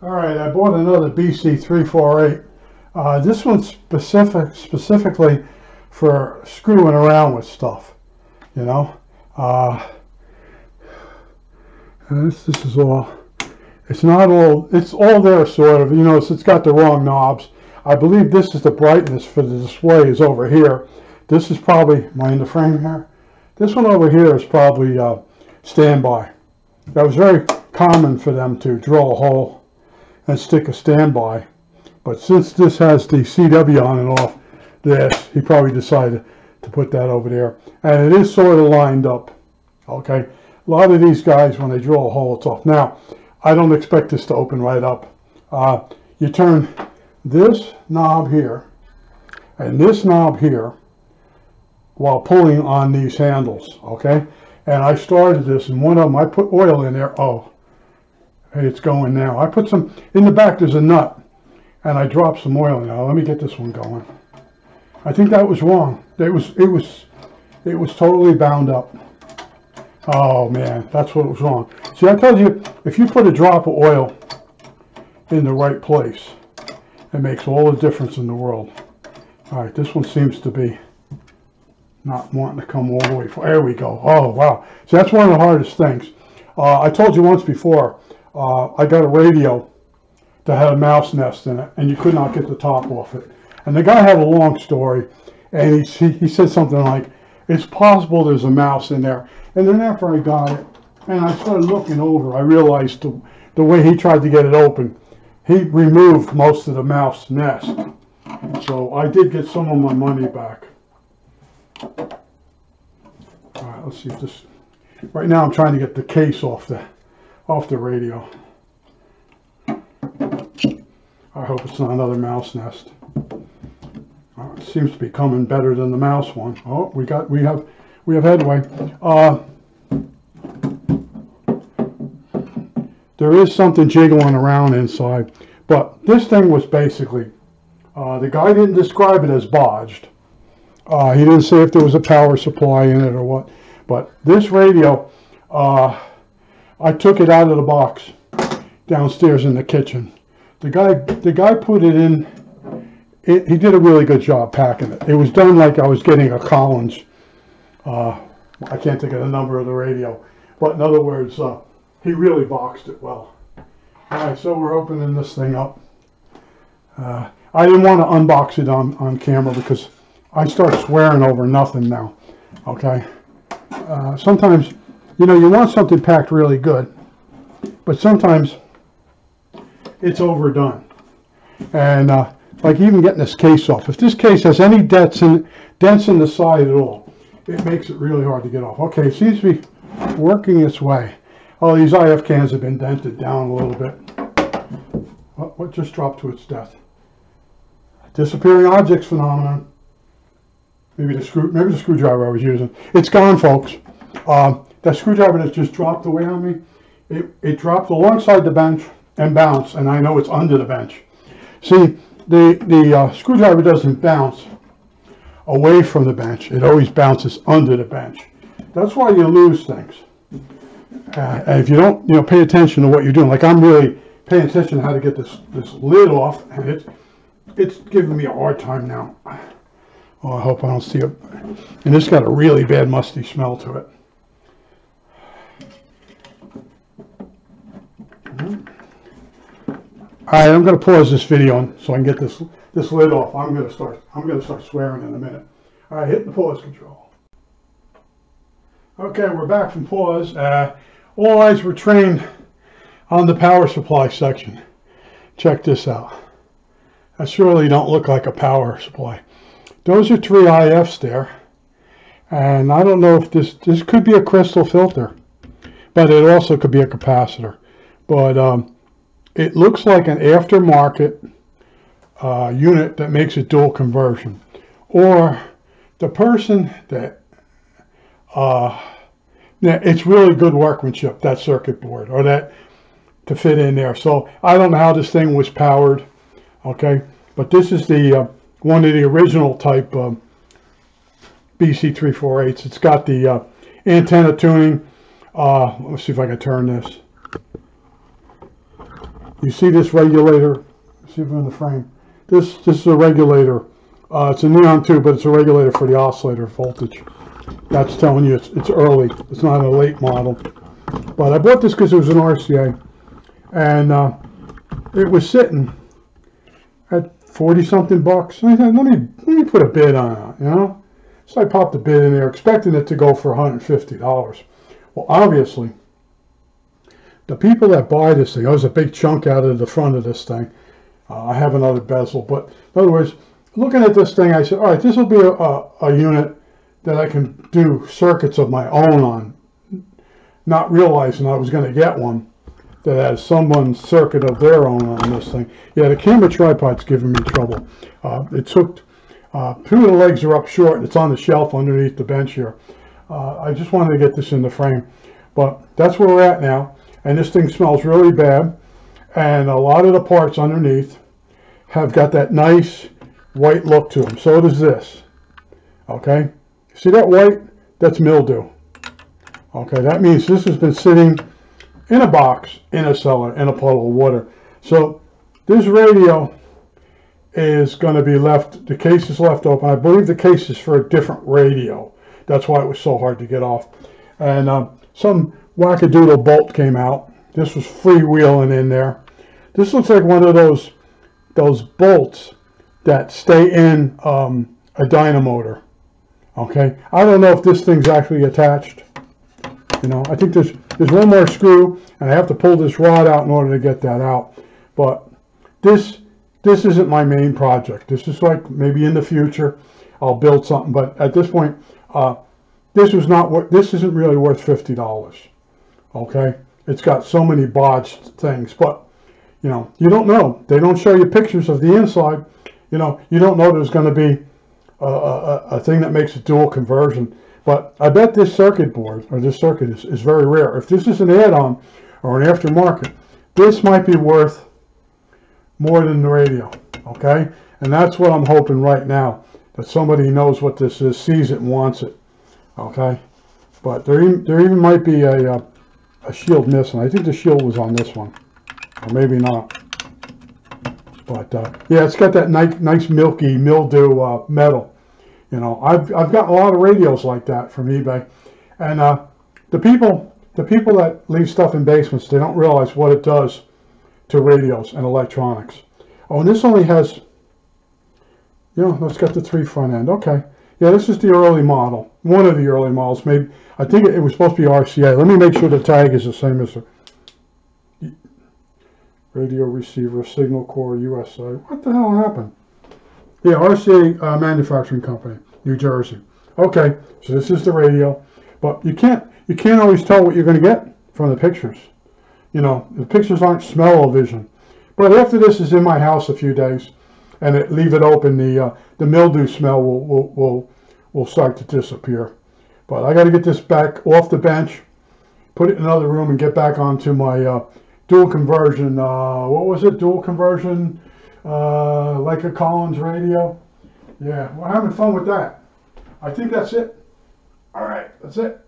All right, I bought another BC348. This one's specifically for screwing around with stuff, you know. And this is all. It's not all. It's all there, sort of. You know, it's got the wrong knobs. I believe this is the brightness for the display is over here. This is probably, am I in the frame here? This one over here is probably standby. That was very common for them to drill a hole and stick a standby, but since this has the CW on and off this, he probably decided to put that over there, and it is sort of lined up. Okay, a lot of these guys, when they drill a hole, it's off. Now I don't expect this to open right up. You turn this knob here and this knob here while pulling on these handles. Okay, and I started this, and one of them I put oil in there. Oh, hey, it's going now. I put some in the back. There's a nut, and I dropped some oil in there. Let me get this one going. I think that was wrong. It was totally bound up. Oh man, that's what was wrong. See, I told you, if you put a drop of oil in the right place, it makes all the difference in the world. All right, this one seems to be not wanting to come all the way forward. There we go. Oh wow. See, that's one of the hardest things. I told you once before. I got a radio that had a mouse nest in it, and you could not get the top off it. And the guy had a long story, and he said something like, it's possible there's a mouse in there. And then after I got it, and I started looking over, I realized the way he tried to get it open, he removed most of the mouse nest. So I did get some of my money back. All right, let's see if this, right now I'm trying to get the case off the radio. I hope it's not another mouse nest. It seems to be coming better than the mouse one. Oh, we have headway. There is something jiggling around inside, but this thing was basically, the guy didn't describe it as bodged. He didn't say if there was a power supply in it or what, but this radio, I took it out of the box downstairs in the kitchen. The guy put it in. He did a really good job packing it. It was done like I was getting a Collins. I can't think of the number of the radio, but in other words, he really boxed it well. All right, so we're opening this thing up. I didn't want to unbox it on camera because I start swearing over nothing now. Okay, sometimes, you know, you want something packed really good, but sometimes it's overdone. And like even getting this case off. If this case has any dents in the side at all, it makes it really hard to get off. Okay, it seems to be working its way. Oh, these IF cans have been dented down a little bit. What just dropped to its death? Disappearing objects phenomenon. Maybe the screwdriver I was using. It's gone, folks. That screwdriver that just dropped away on me, it dropped alongside the bench and bounced, and I know it's under the bench. See, the screwdriver doesn't bounce away from the bench. It always bounces under the bench. That's why you lose things. And if you don't, pay attention to what you're doing, like I'm really paying attention to how to get this lid off, and it's giving me a hard time now. Oh, I hope I don't see it. And it's got a really bad musty smell to it. All right, I'm going to pause this video so I can get this lid off. I'm going to start swearing in a minute. All right, hit the pause control. Okay, we're back from pause. All eyes were trained on the power supply section. Check this out. That surely don't look like a power supply. Those are 3 IFs there, and I don't know if this could be a crystal filter, but it also could be a capacitor. But it looks like an aftermarket unit that makes a dual conversion, or the person that it's really good workmanship, that circuit board, or that to fit in there. So I don't know how this thing was powered. Okay, but this is the one of the original type BC348s. It's got the antenna tuning. Let's see if I can turn this. You see this regulator? See if we're in the frame. This is a regulator. It's a neon tube, but it's a regulator for the oscillator voltage. That's telling you it's early. It's not a late model. But I bought this because it was an RCA, and it was sitting at 40-something bucks. I said, let me put a bid on it, you know. So I popped a bid in there, expecting it to go for $150. Well, obviously, the people that buy this thing, there's a big chunk out of the front of this thing. I have another bezel, but in other words, looking at this thing, I said, all right, this will be a unit that I can do circuits of my own on, not realizing I was going to get one that has someone's circuit of their own on this thing. Yeah, the camera tripod's giving me trouble. It's hooked. Two of the legs are up short, and it's on the shelf underneath the bench here. I just wanted to get this in the frame, but that's where we're at now. And this thing smells really bad, and a lot of the parts underneath have got that nice white look to them. So does this. Okay, see that white? That's mildew. Okay, that means this has been sitting in a box, in a cellar, in a puddle of water. So this radio is going to be left, the case is left open. I believe the case is for a different radio. That's why it was so hard to get off. And some wackadoodle bolt came out. This was freewheeling in there. This looks like one of those bolts that stay in a dynamotor. Okay, I don't know if this thing's actually attached. You know, I think there's one more screw, and I have to pull this rod out in order to get that out. But this isn't my main project. This is like maybe in the future I'll build something, but at this point, this isn't really worth $50. Okay, it's got so many botched things, but you know, you don't know. They don't show you pictures of the inside. You know, you don't know there's going to be a thing that makes a dual conversion. But I bet this circuit board, or this circuit, is very rare. If this is an add-on or an aftermarket, this might be worth more than the radio, okay? And that's what I'm hoping right now, that somebody knows what this is, sees it, and wants it, okay? But there even might be a shield missing. I think the shield was on this one, or maybe not. But yeah, it's got that nice milky mildew metal. You know, I've got a lot of radios like that from eBay, and the people that leave stuff in basements, they don't realize what it does to radios and electronics. Oh, and this only has, you know, it's got the 3 front end. Okay, yeah, this is the early model, one of the early models. Maybe I think it was supposed to be RCA. Let me make sure the tag is the same as the radio receiver, signal core, USA. What the hell happened? Yeah, RCA manufacturing company, New Jersey. Okay, so this is the radio, but you can't always tell what you're going to get from the pictures. You know, the pictures aren't smell-o-vision. But after this is in my house a few days, and leave it open, the mildew smell will start to disappear. But I got to get this back off the bench, put it in another room, and get back onto my dual conversion. What was it? Dual conversion. Like a Collins radio. Yeah, we're having fun with that. I think that's it. All right, that's it.